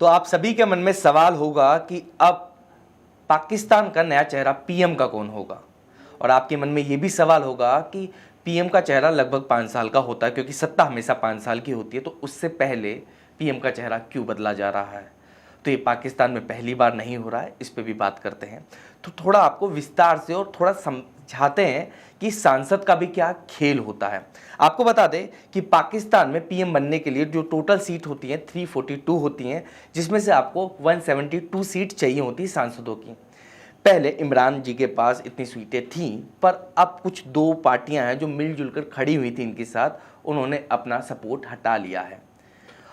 तो आप सभी के मन में सवाल होगा कि अब पाकिस्तान का नया चेहरा पीएम का कौन होगा, और आपके मन में ये भी सवाल होगा कि पीएम का चेहरा लगभग 5 साल का होता है, क्योंकि सत्ता हमेशा 5 साल की होती है, तो उससे पहले पीएम का चेहरा क्यों बदला जा रहा है। तो ये पाकिस्तान में पहली बार नहीं हो रहा है, इस पे भी बात करते हैं। तो थोड़ा आपको विस्तार से और थोड़ा समझाते हैं कि सांसद का भी क्या खेल होता है। आपको बता दें कि पाकिस्तान में पीएम बनने के लिए जो टोटल सीट होती हैं 342 होती हैं, जिसमें से आपको 172 सीट चाहिए होती है सांसदों की। पहले इमरान जी के पास इतनी सीटें थीं, पर अब कुछ दो पार्टियां हैं जो मिलजुल कर खड़ी हुई थी इनके साथ, उन्होंने अपना सपोर्ट हटा लिया है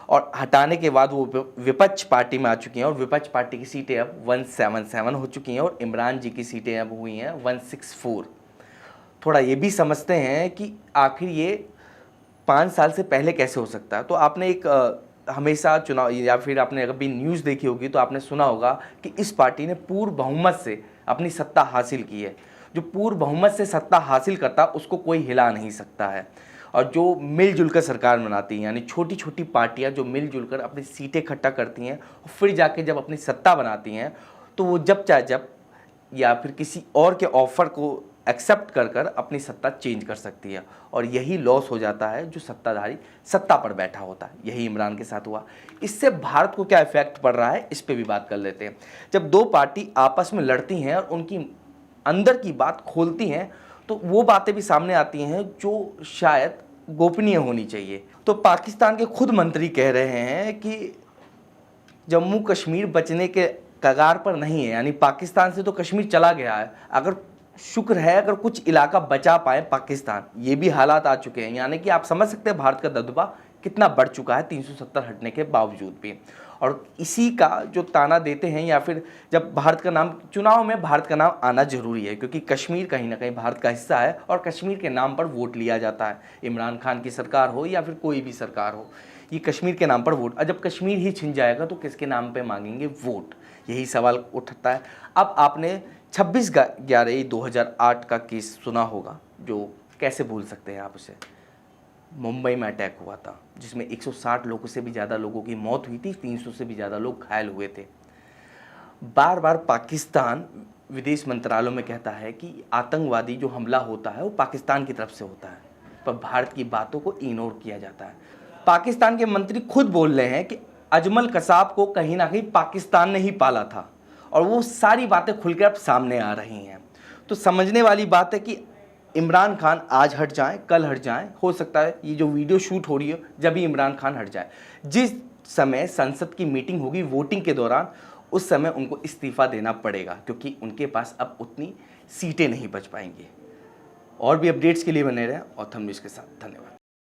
और हटाने के बाद वो विपक्ष पार्टी में आ चुकी हैं और विपक्ष पार्टी की सीटें अब 177 हो चुकी हैं और इमरान जी की सीटें अब हुई हैं 164। थोड़ा ये भी समझते हैं कि आखिर ये 5 साल से पहले कैसे हो सकता है। तो आपने एक हमेशा चुनाव या फिर आपने अगर भी न्यूज़ देखी होगी तो आपने सुना होगा कि इस पार्टी ने पूर्ण बहुमत से अपनी सत्ता हासिल की है। जो पूर्ण बहुमत से सत्ता हासिल करता उसको कोई हिला नहीं सकता है, और जो मिलजुल कर सरकार बनाती हैं, यानी छोटी छोटी पार्टियां जो मिलजुल कर अपनी सीटें इकट्ठा करती हैं और फिर जाके जब अपनी सत्ता बनाती हैं, तो वो जब चाहे जब या फिर किसी और के ऑफर को एक्सेप्ट कर कर अपनी सत्ता चेंज कर सकती है, और यही लॉस हो जाता है जो सत्ताधारी सत्ता पर बैठा होता है। यही इमरान के साथ हुआ। इससे भारत को क्या इफेक्ट पड़ रहा है, इस पे भी बात कर लेते हैं। जब दो पार्टी आपस में लड़ती हैं और उनकी अंदर की बात खोलती हैं, तो वो बातें भी सामने आती हैं जो शायद गोपनीय होनी चाहिए। तो पाकिस्तान के खुद मंत्री कह रहे हैं कि जम्मू कश्मीर बचने के कगार पर नहीं है, यानी पाकिस्तान से तो कश्मीर चला गया है, अगर शुक्र है अगर कुछ इलाका बचा पाए पाकिस्तान। ये भी हालात आ चुके हैं, यानी कि आप समझ सकते हैं भारत का दबदबा कितना बढ़ चुका है 370 हटने के बावजूद भी। और इसी का जो ताना देते हैं, या फिर जब भारत का नाम चुनाव में भारत का नाम आना जरूरी है, क्योंकि कश्मीर कहीं ना कहीं भारत का हिस्सा है और कश्मीर के नाम पर वोट लिया जाता है। इमरान खान की सरकार हो या फिर कोई भी सरकार हो, ये कश्मीर के नाम पर वोट, और जब कश्मीर ही छिन जाएगा तो किसके नाम पे मांगेंगे वोट, यही सवाल उठता है। अब आपने 26/11/2008 का केस सुना होगा, जो कैसे भूल सकते हैं आप उसे। मुंबई में अटैक हुआ था जिसमें 160 लोगों से भी ज़्यादा लोगों की मौत हुई थी, 300 से भी ज़्यादा लोग घायल हुए थे। बार बार पाकिस्तान विदेश मंत्रालय में कहता है कि आतंकवादी जो हमला होता है वो पाकिस्तान की तरफ से होता है, पर भारत की बातों को इग्नोर किया जाता है। पाकिस्तान के मंत्री खुद बोल रहे हैं कि अजमल कसाब को कहीं ना कहीं पाकिस्तान ने ही पाला था, और वो सारी बातें खुलकर अब सामने आ रही हैं। तो समझने वाली बात है कि इमरान खान आज हट जाएं, कल हट जाएं, हो सकता है ये जो वीडियो शूट हो रही है जब भी इमरान खान हट जाए, जिस समय संसद की मीटिंग होगी वोटिंग के दौरान, उस समय उनको इस्तीफा देना पड़ेगा, क्योंकि उनके पास अब उतनी सीटें नहीं बच पाएंगी। और भी अपडेट्स के लिए बने रहें और थंबनेल के साथ। धन्यवाद।